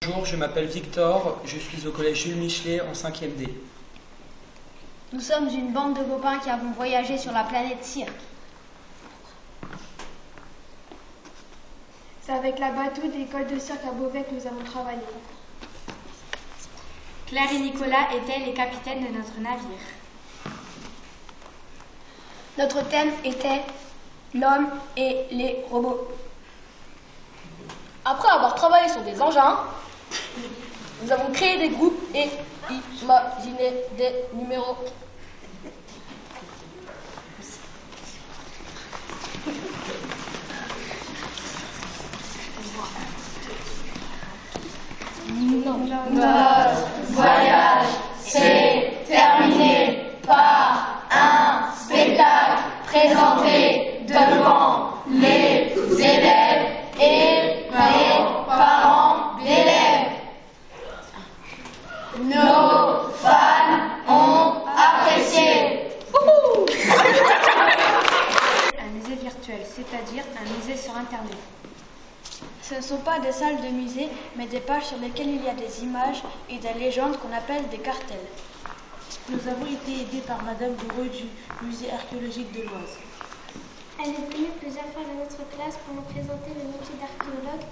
Bonjour, je m'appelle Victor, je suis au collège Jules Michelet en 5e D. Nous sommes une bande de copains qui avons voyagé sur la planète Cirque. C'est avec la bateau de l'école de cirque à Beauvais que nous avons travaillé. Claire et Nicolas étaient les capitaines de notre navire. Notre thème était l'homme et les robots. Après avoir travaillé sur des engins, nous avons créé des groupes et imaginé des numéros. Notre voyage s'est terminé par un spectacle présenté devant les élèves et les parents d'élèves. Nos fans ont apprécié. Un musée virtuel, c'est-à-dire un musée sur Internet. Ce ne sont pas des salles de musée, mais des pages sur lesquelles il y a des images et des légendes qu'on appelle des cartels. Nous avons été aidés par Madame Bourreux du musée archéologique de l'Oise. Elle est venue plusieurs fois dans notre classe pour nous présenter le métier d'archéologue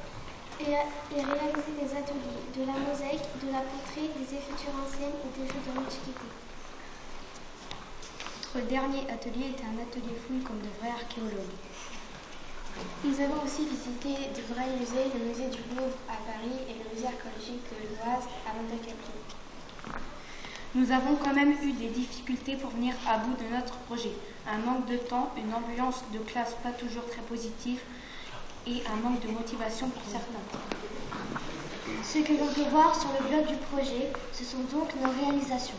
et réaliser des ateliers, de la mosaïque, de la poterie, des écritures anciennes et des jeux de l'Antiquité. Notre dernier atelier était un atelier fouille comme de vrais archéologues. Nous avons aussi visité de vrais musées, le musée du Louvre à Paris et le musée archéologique de l'Oise à Montecatron. Nous avons quand même eu des difficultés pour venir à bout de notre projet. Un manque de temps, une ambiance de classe pas toujours très positive et un manque de motivation pour certains. Ce que l'on peut voir sur le blog du projet, ce sont donc nos réalisations.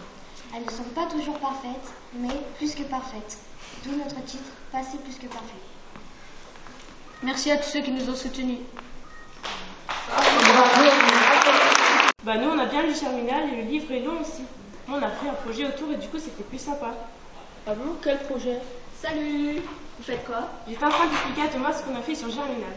Elles ne sont pas toujours parfaites, mais plus que parfaites. D'où notre titre, Passé plus que parfait. Merci à tous ceux qui nous ont soutenus. Nous on a bien lu Germinal et le livre est long aussi. Moi, on a fait un projet autour et du coup c'était plus sympa. Ah bon, quel projet? Salut! Vous faites quoi? J'étais en train d'expliquer à Thomas ce qu'on a fait sur Germinal.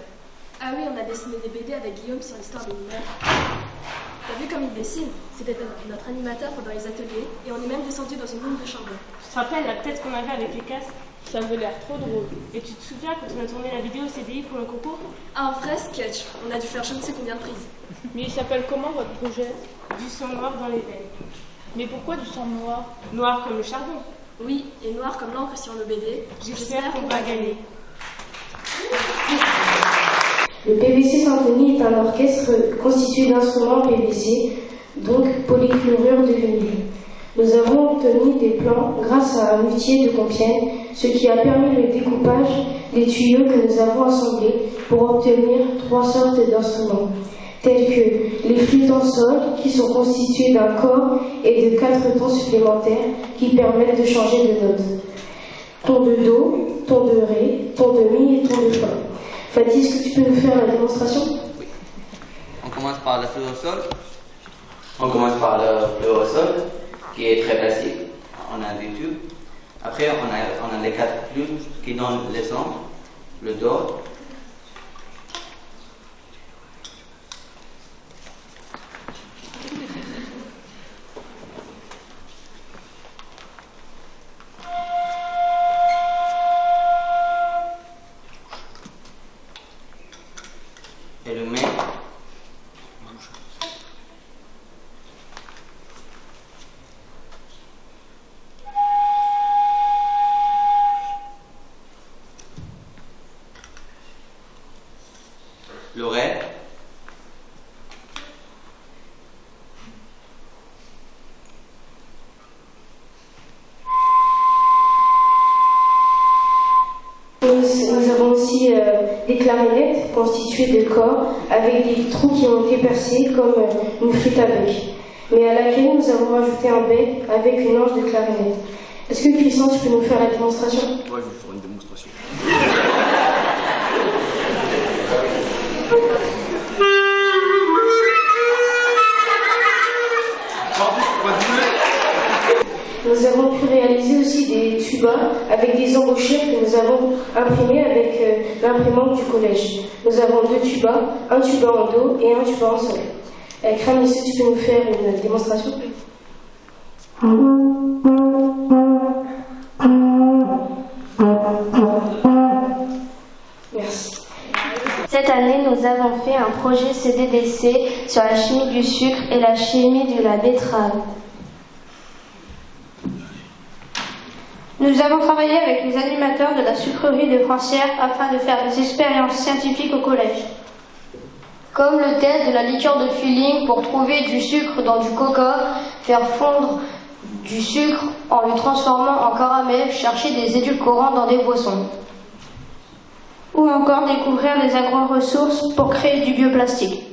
Ah oui, on a dessiné des BD avec Guillaume sur l'histoire des mineurs. T'as vu comme il dessine? C'était notre animateur pendant les ateliers et on est même descendu dans une mine de charbon. Tu te rappelles la tête qu'on avait avec les casques? Ça avait l'air trop drôle. Et tu te souviens quand on a tourné la vidéo CDI pour le concours? Ah, un vrai sketch. On a dû faire je ne sais combien de prises. Mais il s'appelle comment votre projet? Du sang noir dans les veines. Mais pourquoi du sang noir? Noir comme le charbon. Oui, et noir comme l'encre sur le BD. J'espère qu'on va gagner. Le PVC Symphonie est un orchestre constitué d'instruments PVC, donc polychlorure de vinyle. Nous avons obtenu des plans grâce à un luthier de Compiègne, ce qui a permis le découpage des tuyaux que nous avons assemblés pour obtenir 3 sortes d'instruments, tels que les flûtes en sol, qui sont constituées d'un corps et de 4 tons supplémentaires qui permettent de changer de notes. Ton de Do, ton de Ré, ton de Mi et ton de Fa. Fatih, est-ce que tu peux nous faire la démonstration? Oui. On commence par la flûte au sol. On commence par le flûte au sol, qui est très classique. On a des tubes. Après, on a les 4 flûtes qui donnent les sons. Le Do. Et le Mi. Le Ré. Nous avons aussi des clarinettes constituées de corps avec des trous qui ont été percés comme une flûte à bec, mais à laquelle nous avons rajouté un bec avec une ange de clarinette. Est-ce que Christian, tu peux nous faire la démonstration? Ouais, je vais faire une démonstration. Nous avons pu réaliser aussi des tubas avec des embouchures que nous avons imprimées avec l'imprimante du collège. Nous avons 2 tubas, un tuba en Do et un tuba en Sol. Kram, est-ce que tu peux nous faire une démonstration? Merci. Cette année, nous avons fait un projet CDDC sur la chimie du sucre et la chimie de la betterave. Nous avons travaillé avec les animateurs de la sucrerie de Francières afin de faire des expériences scientifiques au collège. Comme le test de la liqueur de Feeling pour trouver du sucre dans du coca, faire fondre du sucre en le transformant en caramel, chercher des édulcorants dans des boissons. Ou encore découvrir les agro-ressources pour créer du bioplastique.